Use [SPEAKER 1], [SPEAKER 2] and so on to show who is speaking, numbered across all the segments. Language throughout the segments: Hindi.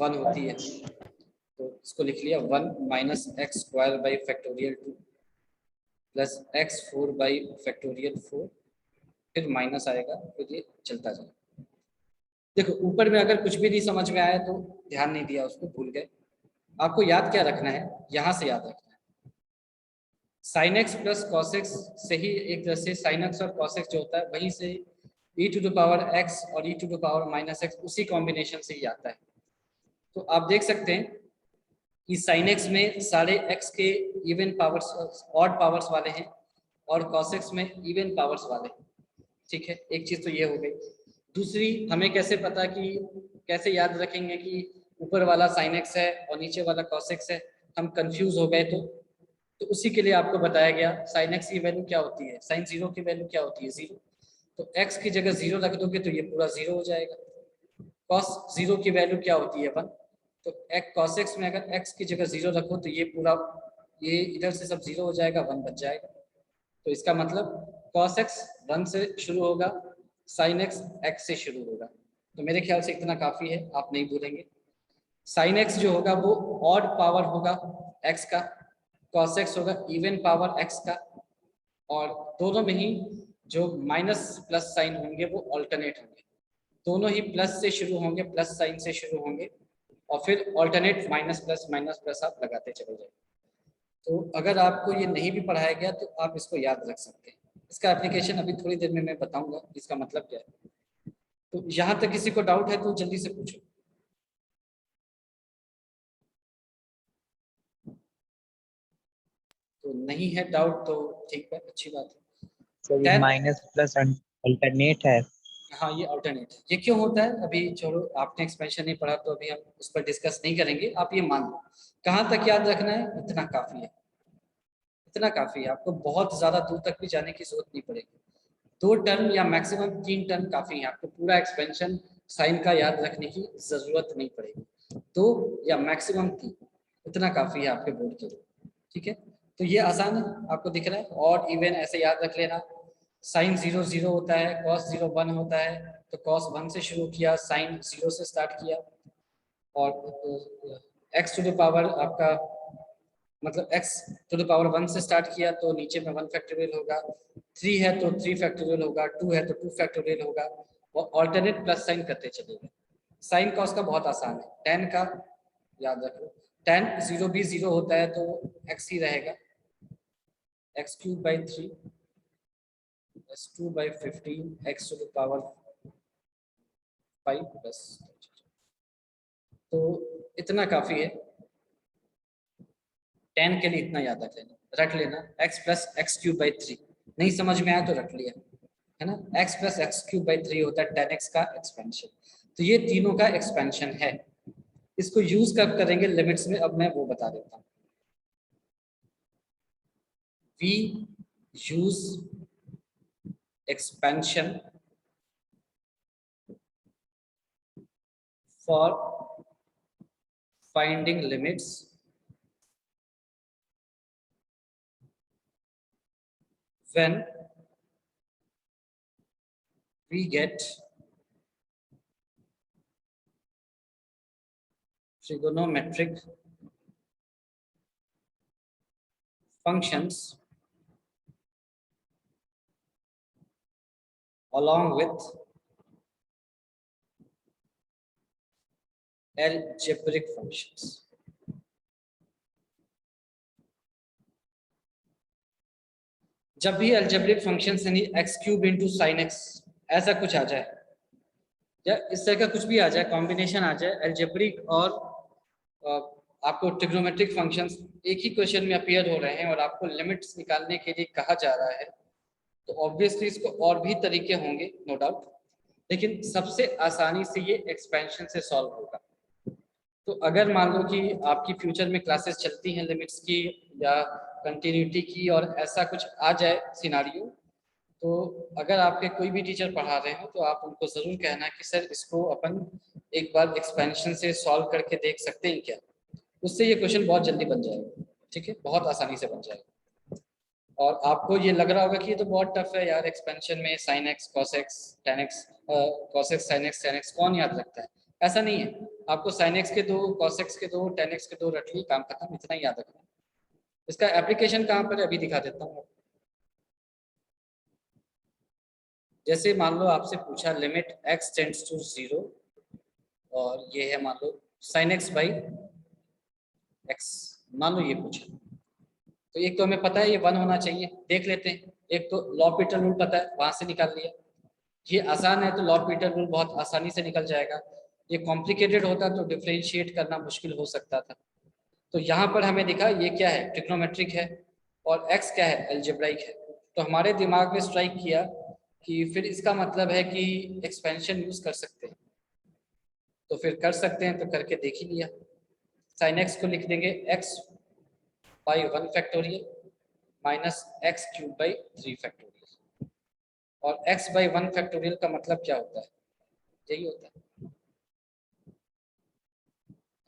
[SPEAKER 1] 1 होती है, तो इसको लिख लिया 1 minus x square by factorial 2 plus x 4 by factorial 4, फिर माइनस आएगा, फिर ये चलता जाएगा। देखो ऊपर में अगर कुछ भी नहीं समझ में आया तो ध्यान नहीं दिया, उसको भूल गए। आपको याद क्या रखना है, यहाँ से याद रखना है sine x plus cos x से ही एक तरह से साइन एक्स और कॉस एक्स जो होता है वहीं से e to the power x और e to the power minus x उसी कॉम्बिनेशन से ही आता है। तो आप देख सकते हैं कि साइन एक्स में सारे x के इवन पावर्स ऑड पावर्स वाले हैं और कॉस एक्स में इवन पावर्स वाले हैं। ठीक है, एक चीज तो ये हो गई। दूसरी, हमें कैसे पता कि कैसे याद रखेंगे कि ऊपर वाला साइन एक्स है और नीचे वाला कॉस एक्स है, हम कंफ्यूज हो गए तो उसी के लिए आपको बताया गया साइन एक्स की वैल्यू क्या होती है, साइन जीरो की वैल्यू क्या होती है, जीरो। तो x की जगह जीरो रख दोगे तो ये पूरा जीरो हो जाएगा। cos जीरो की वैल्यू क्या होती है, 1। तो cos x में अगर x की जगह जीरो रखो तो ये पूरा, ये इधर से सब जीरो हो जाएगा, 1 बच जाएगा। तो इसका मतलब cos x 1 से शुरू होगा, sin x x से शुरू होगा। तो मेरे ख्याल से इतना काफी है, आप नहीं भूलेंगे। sin x जो होगा वो ऑड पावर होगा x का, cos x होगा इवन पावर x का, और दोनों में ही जो माइनस प्लस साइन होंगे वो ऑल्टरनेट होंगे। दोनों ही प्लस से शुरू होंगे, प्लस साइन से शुरू होंगे, और फिर ऑल्टरनेट माइनस प्लस आप लगाते चले जाएंगे। तो अगर आपको ये नहीं भी पढ़ाया गया तो आप इसको याद रख सकते हैं। इसका एप्लीकेशन अभी थोड़ी देर में मैं बताऊंगा इसका मतलब क्या है। तो यहाँ तक किसी को डाउट है तो जल्दी से पूछो। तो नहीं है डाउट तो ठीक है, अच्छी बात है।
[SPEAKER 2] तो ये माइनस प्लस अल्टरनेट है।
[SPEAKER 1] हाँ ये अल्टरनेट है। ये क्यों होता है अभी छोड़ो, आपने एक्सपेंशन नहीं पढ़ा तो अभी हम उस पर डिस्कस नहीं करेंगे। आप ये मान लो कहाँ तक याद रखना है, इतना काफी है, इतना काफी है। आपको बहुत ज्यादा दूर तक भी जाने की जरूरत नहीं पड़ेगी। 2 टर्म या मैक्सिमम 3 टर्म काफी है, आपको पूरा एक्सपेंशन साइन का याद रखने की जरूरत नहीं पड़ेगी। 2 या मैक्सिमम 3, इतना काफी है आपके बोर्ड के लिए। ठीक है, तो ये आसान है, आपको दिख रहा है। और इवन ऐसे याद रख लेना, साइन 0 0 होता है, कॉस 0 1 होता है, तो कॉस 1 से शुरू किया, साइन 0 से स्टार्ट किया, और एक्स टू द पावर आपका मतलब x टू द पावर 1 से स्टार्ट किया तो नीचे में 1 फैक्टोरियल होगा, 3 है तो 3 फैक्टोरियल होगा, 2 है तो 2 फैक्टोरियल होगा, और ऑल्टरनेट प्लस साइन करते चलेंगे। साइन कॉस का बहुत आसान है, tan का याद रखो, tan 0 भी 0 होता है तो x ही रहेगा, x cube by 3 plus 2 by 15 x to the power 5 plus. तो इतना काफी है, tan के लिए इतना याद रख लेना x plus x cube by 3। नहीं समझ में आया तो रख लिया, है ना। x plus x cube by 3 होता है tan x का एक्सपेंशन। तो ये तीनों का एक्सपेंशन है। इसको यूज कब करेंगे लिमिट्स में, अब मैं वो बता देता हूँ। We use expansion for finding limits when we get trigonometric functions along with algebraic functions। जब भी अलजेब्रिक फंक्शन यानी x cube into sine x ऐसा कुछ आ जाए, या इस तरह का कुछ भी आ जाए, कॉम्बिनेशन आ जाए अलजेब्रिक और आपको ट्रिग्नोमेट्रिक फंक्शंस एक ही क्वेश्चन में अपीयर हो रहे हैं और आपको लिमिट्स निकालने के लिए कहा जा रहा है, तो ऑब्वियसली इसको और भी तरीके होंगे नो डाउट, लेकिन सबसे आसानी से ये एक्सपेंशन से सॉल्व होगा। तो अगर मान लो कि आपकी फ्यूचर में क्लासेस चलती हैं लिमिट्स की या कंटिन्यूटी की और ऐसा कुछ आ जाए सिनारियो, तो अगर आपके कोई भी टीचर पढ़ा रहे हो तो आप उनको ज़रूर कहना कि सर इसको अपन एक बार एक्सपेंशन से सॉल्व करके देख सकते हैं क्या। उससे ये क्वेश्चन बहुत जल्दी बन जाएगा, ठीक है, बहुत आसानी से बन जाएगा। और आपको ये लग रहा होगा कि ये तो बहुत टफ है यार, एक्सपेंशन में sine x cos x ten x cos x sine x ten x कौन याद रखता है। ऐसा नहीं है, आपको sin x के 2, cos x के 2, tan x के 2 रट लिए, काम खत्म, इतना ही याद रखना। इसका एप्लीकेशन कहाँ पर है अभी दिखा देता हूँ। जैसे मान लो आपसे पूछा लिमिट x टेंड्स टू 0 और ये है मान लो sin x बाई x, मान लो ये पूछा, तो एक तो हमें पता है ये 1 होना चाहिए, देख लेते हैं। एक तो लॉपिटल रूल पता है, वहां से निकाल लिया। ये आसान है तो लॉपिटल रूल बहुत आसानी से निकल जाएगा। ये कॉम्प्लिकेटेड होता तो डिफरेंशिएट करना मुश्किल हो सकता था। तो यहाँ पर हमें दिखा ये क्या है, ट्रिग्नोमेट्रिक है, और x क्या है, अलजेब्राइक है। तो हमारे दिमाग में स्ट्राइक किया कि फिर इसका मतलब है कि एक्सपेंशन यूज कर सकते हैं, तो फिर कर सकते हैं, तो करके देख ही लिया। sin x को लिख देंगे x by 1 factorial minus x cube by 3 factorial, और x बाई 1 फैक्टोरियल का मतलब क्या होता है, यही होता है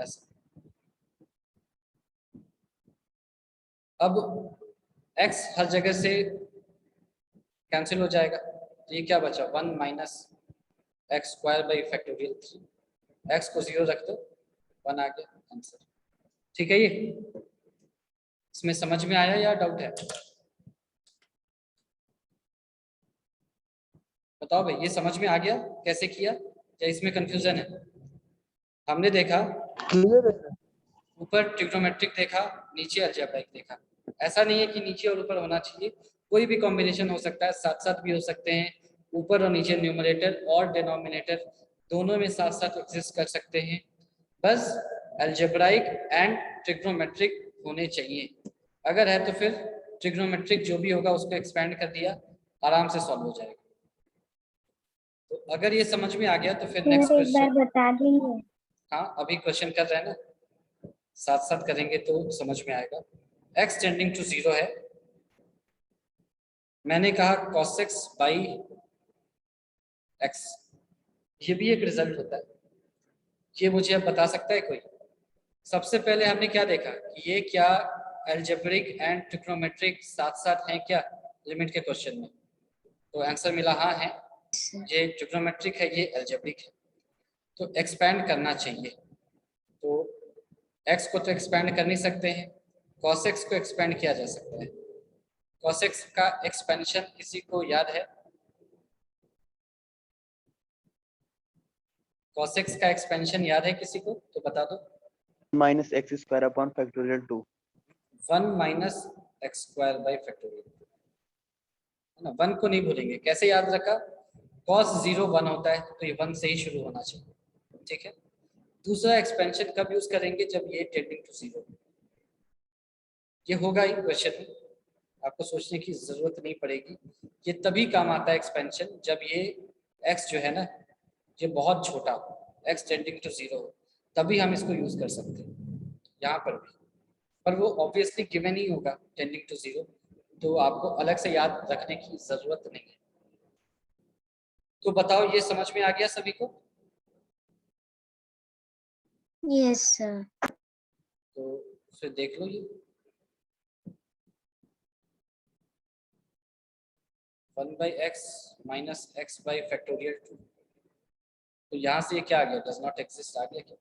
[SPEAKER 1] ऐसा। अब x हर जगह से कैंसिल हो जाएगा, तो ये क्या बचा, 1 minus x square by factorial 3, x को 0 रख दो, 1 आ गया आंसर। ठीक है, ये इसमें समझ में आया या डाउट है, बताओ भाई, ये समझ में आ गया कैसे किया, क्या इसमें कंफ्यूजन है? हमने देखा
[SPEAKER 3] क्लियर है।
[SPEAKER 1] ऊपर ट्रिग्नोमेट्रिक देखा, नीचे अलजेब्राइक देखा। ऐसा नहीं है कि नीचे और ऊपर होना चाहिए, कोई भी कॉम्बिनेशन हो सकता है, साथ साथ भी हो सकते हैं। ऊपर और नीचे न्यूमरेटर और डिनोमिनेटर दोनों में साथ साथ एग्जिस्ट कर सकते हैं, बस अलजेब्राइक एंड ट्रिग्नोमेट्रिक होने चाहिए। अगर है तो फिर ट्रिग्नोमेट्रिक जो भी होगा उसको एक्सपेंड कर दिया, आराम से सॉल्व हो जाएगा। तो अगर ये समझ में आ गया तो फिर नेक्स्ट
[SPEAKER 4] सर एक बार
[SPEAKER 1] क्वेश्चन।
[SPEAKER 4] बता देंगे?
[SPEAKER 1] हाँ, अभी क्वेश्चन कर रहे हैं ना, साथ साथ करेंगे तो समझ में आएगा। x टेंडिंग टू 0 है, मैंने कहा cos x बाई x, ये भी एक रिजल्ट होता है, ये मुझे अब बता सकता है कोई? सबसे पहले हमने क्या देखा कि ये क्या अलजेब्रिक एंड ट्रिग्नोमेट्रिक साथ साथ हैं क्या लिमिट के क्वेश्चन में, तो आंसर मिला हाँ है, ये ट्रिग्नोमेट्रिक है, ये अलजेब्रिक है, तो एक्सपैंड करना चाहिए। तो x को तो एक्सपैंड कर नहीं सकते हैं, cos x को एक्सपैंड किया जा सकता है। cos x का एक्सपेंशन किसी को याद है? cos x का एक्सपेंशन याद है किसी को, तो बता दो।
[SPEAKER 3] Minus x square upon factorial 2।
[SPEAKER 1] 1 minus x square by factorial, है ना, 1 को नहीं भूलेंगे। कैसे याद रखा, cos 0 1 होता है, तो ये 1 से ही शुरू होना चाहिए। ठीक है, दूसरा एक्सपेंशन कब यूज करेंगे, जब ये टेंडिंग टू 0, ये होगा ही क्वेश्चन में, आपको सोचने की जरूरत नहीं पड़ेगी। ये तभी काम आता है एक्सपेंशन जब ये x जो है ना, ये बहुत छोटा हो, x टेंडिंग टू 0 हो, तभी हम इसको यूज कर सकते हैं यहाँ पर भी। पर वो ऑब्वियसली गिवन ही होगा टेंडिंग टू 0, तो आपको अलग से याद रखने की जरूरत नहीं है। तो बताओ, ये समझ में आ गया सभी को?
[SPEAKER 4] Yes sir.
[SPEAKER 1] तो फिर देख लो, ये 1 by x minus x by factorial 2, तो यहाँ से ये क्या आ गया, डज नॉट एग्जिस्ट आ गया क्या?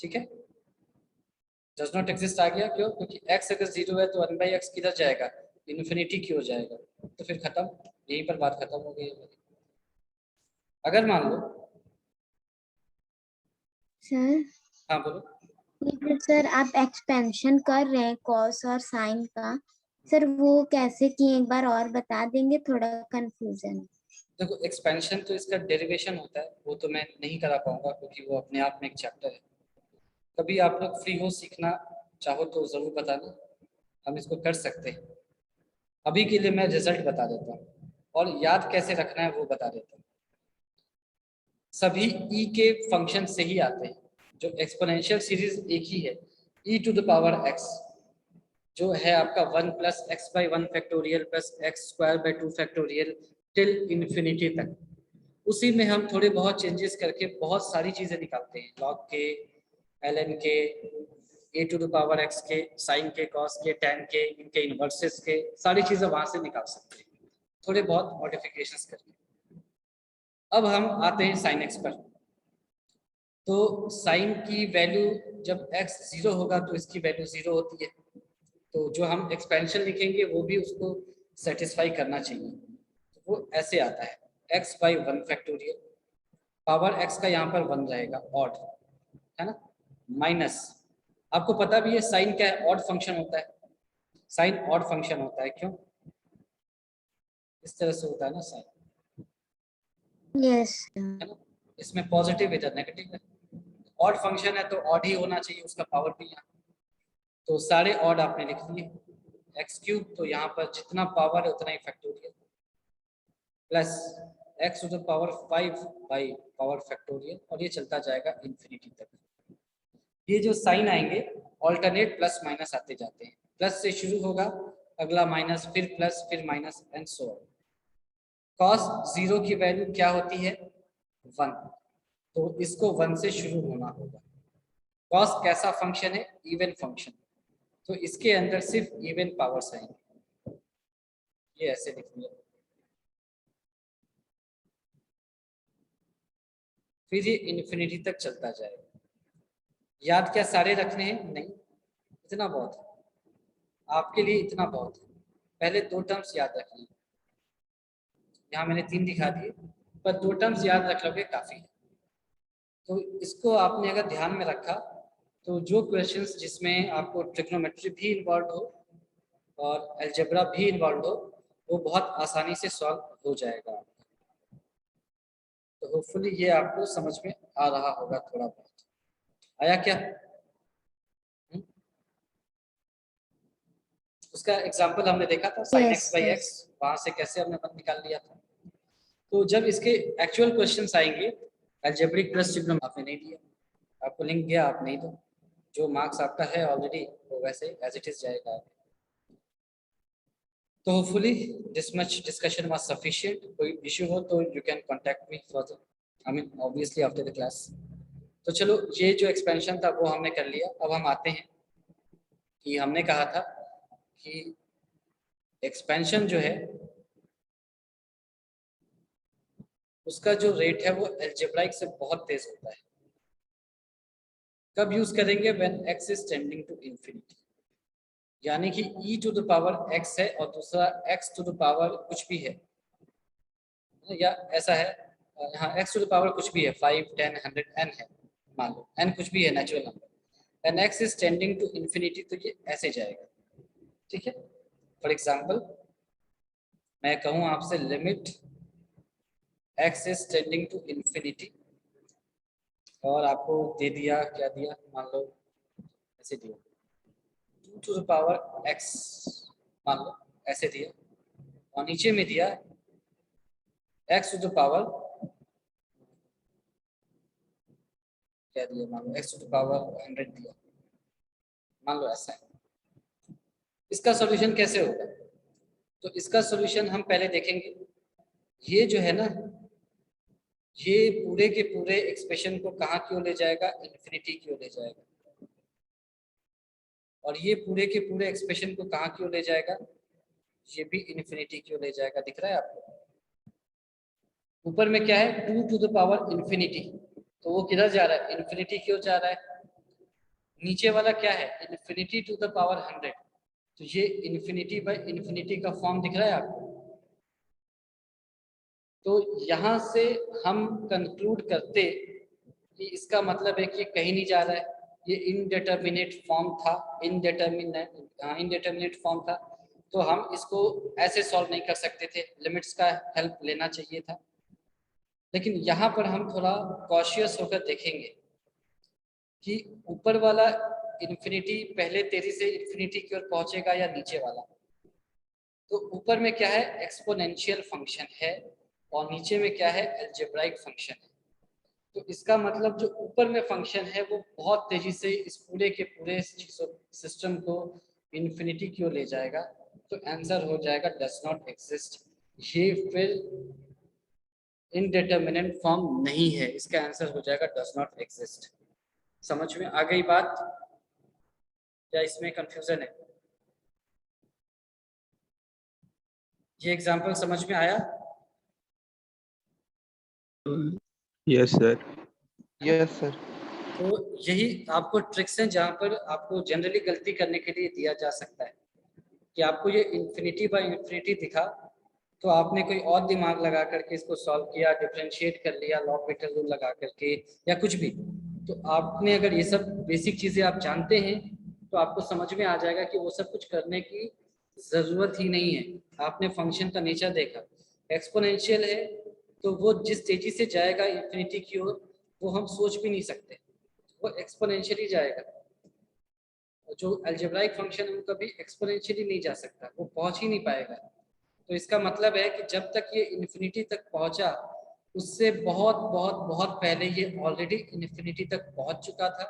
[SPEAKER 1] ठीक है, डज नॉट एग्जिस्ट आ गया, क्यों? क्योंकि x अगर 0 है तो 1 बाई एक्स किधर जाएगा, इन्फिनिटी की हो जाएगा, तो फिर खत्म, यहीं पर बात खत्म हो गई है मेरी। अगर मान लो,
[SPEAKER 4] सर
[SPEAKER 1] हाँ बोलो।
[SPEAKER 4] ठीक है सर, आप एक्सपेंशन कर रहे हैं कॉस और साइन का, सर वो कैसे किए एक बार और बता देंगे, थोड़ा कंफ्यूजन है।
[SPEAKER 1] देखो, एक्सपेंशन तो इसका डेरिवेशन होता है, वो तो मैं नहीं करा पाऊंगा क्योंकि वो अपने आप में एक चैप्टर है। कभी आप लोग फ्री हो, सीखना चाहो तो जरूर बताना, हम इसको कर सकते हैं। अभी के लिए मैं रिजल्ट बता देता हूँ और याद कैसे रखना है वो बता देता हूँ। सभी e के फंक्शन से ही आते हैं, जो एक्सपोनेंशियल सीरीज एक ही है, e to the power x, जो है आपका 1 plus x by 1 factorial plus x square by 2 factorial till infinity तक। उसी में हम थोड़े बहुत चेंजेस करके बहुत सारी चीजें निकालते हैं, लॉग के, ln के, a to the power x के, साइन के, कॉस के, tan के, इनके इनवर्सेस के, सारी चीजें वहां से निकाल सकते हैं, थोड़े बहुत मॉडिफिकेशंस करके। अब हम आते हैं साइन एक्स पर। तो साइन की वैल्यू जब x 0 होगा तो इसकी वैल्यू 0 होती है, तो जो हम एक्सपेंशन लिखेंगे वो भी उसको सेटिस्फाई करना चाहिए। तो वो ऐसे आता है x by 1 factorial, power x का यहाँ पर 1 रहेगा ऑड, है ना, माइनस, आपको पता भी है साइन क्या है, ऑड फंक्शन होता है, साइन ऑड फंक्शन होता है, क्यों, इस तरह से होता है ना साइन,
[SPEAKER 4] यस
[SPEAKER 1] है ना, इसमें पॉजिटिव इधर नेगेटिव है, ऑड फंक्शन है तो ऑड ही होना चाहिए, उसका पावर भी यहाँ, तो सारे ऑड आपने लिख लिए, एक्स क्यूब, तो यहाँ पर जितना पावर है उतना ही factorial, plus X to the power 5 by power factorial, और ये चलता जाएगा इन्फिनिटी तक। ये जो साइन आएंगे ऑल्टरनेट प्लस माइनस आते जाते हैं, प्लस से शुरू होगा, अगला माइनस, फिर प्लस, फिर minus, and so on. Cos 0 की वैल्यू क्या होती है, 1, तो इसको 1 से शुरू होना होगा। कॉस कैसा फंक्शन है, इवन फंक्शन, तो इसके अंदर सिर्फ इवन पावर्स आएंगे, ये ऐसे लिख लिया। फिर ये इन्फिनिटी तक चलता जाएगा। याद क्या सारे रखने हैं, नहीं, इतना बहुत है आपके लिए, इतना बहुत है, पहले 2 टर्म्स याद रखिए, यहाँ मैंने 3 दिखा दिए, पर 2 टर्म्स याद रख लोगे काफी है। तो इसको आपने अगर ध्यान में रखा तो जो क्वेश्चंस जिसमें आपको ट्रिग्नोमेट्री भी इन्वॉल्व हो और अलजेब्रा भी इन्वॉल्व हो, वो बहुत आसानी से सॉल्व हो जाएगा। तो होपफुली ये आपको समझ में आ रहा होगा, थोड़ा बहुत आया क्या? उसका एग्जाम्पल हमने देखा था sine
[SPEAKER 4] yes
[SPEAKER 1] x by x, वहां से कैसे हमने पद निकाल लिया था। तो जब इसके एक्चुअल क्वेश्चंस आएंगे अलजेब्रिक प्लस ट्रिग्नोमेट्री, आपने नहीं दिया, आपको लिंक दिया, आप नहीं दो, जो मार्क्स आपका है ऑलरेडी वो वैसे एज इट इज जाएगा। तो hopefully this much discussion was sufficient, कोई इशू हो तो you can contact me further, I mean obviously after the class. तो चलो, ये जो एक्सपेंशन था वो हमने कर लिया। अब हम आते हैं कि हमने कहा था कि एक्सपेंशन जो है उसका जो रेट है वो अलजेब्राइक से बहुत तेज होता है। कब यूज करेंगे, when x is tending to infinity, यानी कि e to the power x है और दूसरा x टू द पावर कुछ भी है, या ऐसा है, यहाँ x टू द पावर कुछ भी है, 5 10 100 n है, मान लो n कुछ भी है natural number, and x is tending to infinity, तो ये ऐसे जाएगा, ठीक है। फॉर एग्जांपल मैं कहूँ आपसे limit x is tending to infinity, और आपको दे दिया, क्या दिया, मान लो ऐसे दिया 2 टू द पावर x, मान लो ऐसे दिया, और नीचे में दिया x टू द पावर, क्या दिया, मान लो x टू द पावर 100 दिया, मान लो ऐसा है। इसका सॉल्यूशन कैसे होगा, तो इसका सॉल्यूशन हम पहले देखेंगे। ये जो है ना, ये पूरे के पूरे एक्सप्रेशन को कहाँ की ओर ले जाएगा, इन्फिनिटी की ओर ले जाएगा, और ये पूरे के पूरे एक्सप्रेशन को कहाँ की ओर ले जाएगा, ये भी इन्फिनिटी की ओर ले जाएगा। दिख रहा है आपको, ऊपर में क्या है, 2 टू द पावर इन्फिनिटी, तो वो किधर जा रहा है, इन्फिनिटी की ओर जा रहा है। नीचे वाला क्या है, इन्फिनिटी टू द पावर 100, तो ये इन्फिनिटी बाय इन्फिनिटी का फॉर्म दिख रहा है आपको। तो यहाँ से हम कंक्लूड करते कि इसका मतलब है कि कहीं नहीं जा रहा है, ये इनडेटर्मिनेट फॉर्म था, इनडेटर्मिनेट फॉर्म था, तो हम इसको ऐसे सॉल्व नहीं कर सकते थे, लिमिट्स का हेल्प लेना चाहिए था। लेकिन यहाँ पर हम थोड़ा कॉशियस होकर देखेंगे कि ऊपर वाला इन्फिनिटी पहले तेजी से इन्फिनिटी की ओर पहुंचेगा या नीचे वाला। तो ऊपर में क्या है, एक्सपोनेंशियल फंक्शन है, और नीचे में क्या है, अलजेब्राइक फंक्शन है। तो इसका मतलब जो ऊपर में फंक्शन है वो बहुत तेजी से इस पूरे के पूरे सिस्टम को इन्फिनिटी की ओर ले जाएगा, तो आंसर हो जाएगा डज नॉट एग्जिस्ट। ये फिर इनडिटरमिनेट फॉर्म नहीं है, इसका आंसर हो जाएगा डज नॉट एग्जिस्ट। समझ में आ गई बात या इसमें कंफ्यूजन है? ये एग्जांपल समझ में आया?
[SPEAKER 5] Yes sir.
[SPEAKER 3] Yes sir.
[SPEAKER 1] तो यही आपको ट्रिक्स हैं जहाँ पर आपको जनरली गलती करने के लिए दिया जा सकता है कि आपको ये इन्फिनिटी बाय इन्फिनिटी दिखा तो आपने कोई और दिमाग लगा करके इसको सॉल्व किया, डिफरेंशिएट कर लिया लॉपिटल रूल लगा करके या कुछ भी। तो आपने अगर ये सब बेसिक चीजें आप जानते हैं तो आपको समझ में आ जाएगा कि वो सब कुछ करने की जरूरत ही नहीं है। आपने फंक्शन का नेचर देखा, एक्सपोनेंशियल है तो वो जिस तेजी से जाएगा इन्फिनिटी की ओर वो हम सोच भी नहीं सकते, वो एक्सपोनेंशियली जाएगा। जो अलजेब्राइक फंक्शन है वो कभी एक्सपोनेंशियली नहीं जा सकता, वो पहुंच ही नहीं पाएगा। तो इसका मतलब है कि जब तक ये इन्फिनिटी तक पहुंचा उससे बहुत बहुत बहुत पहले ये ऑलरेडी इन्फिनिटी तक पहुंच चुका था,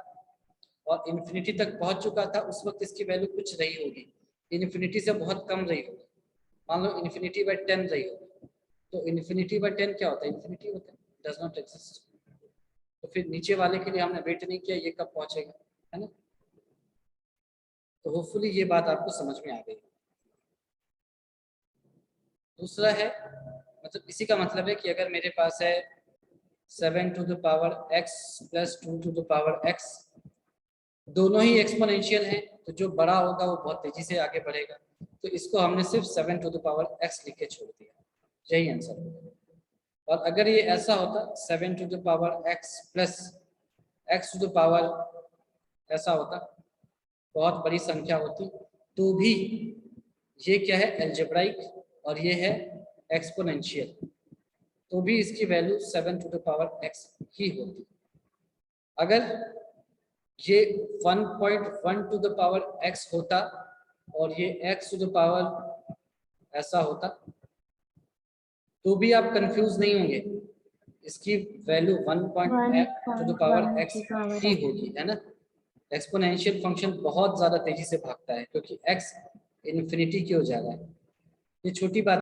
[SPEAKER 1] और इन्फिनिटी तक पहुंच चुका था उस वक्त इसकी वैल्यू कुछ रही होगी, इन्फिनिटी से बहुत कम रही होगी। मान लो इन्फिनिटी बाय 10 रही होगी, तो इन्फिनिटी बाय 10 क्या होता है? इन्फिनिटी होता है, डज नॉट एग्जिस्ट। तो फिर नीचे वाले के लिए हमने वेट नहीं किया, ये कब पहुंचेगा, है ना। तो होपफुली ये बात आपको समझ में आ गई। दूसरा है मतलब इसी का मतलब है कि अगर मेरे पास है 7 to the power x plus 2 to the power x, दोनों ही एक्सपोनेंशियल हैं तो जो बड़ा होगा वो बहुत तेजी से आगे बढ़ेगा, तो इसको हमने सिर्फ 7 to the power x लिख के छोड़ दिया, यही आंसर होगा। और अगर ये ऐसा होता 7 to the power x plus x to the power ऐसा होता, बहुत बड़ी संख्या होती, तो भी ये क्या है? अलजेब्राइक, और ये है एक्सपोनेंशियल, तो भी इसकी value 7 to the power x ही होती। अगर ये 1.1 to the power x होता और ये x to the power ऐसा होता तो भी आप कंफ्यूज नहीं होंगे, इसकी value 1.1 to the power x ही होगी, है ना। एक्सपोनेंशियल फंक्शन बहुत ज्यादा तेजी से भागता है क्योंकि x इन्फिनिटी की ओर जा रहा है। ये छोटी बात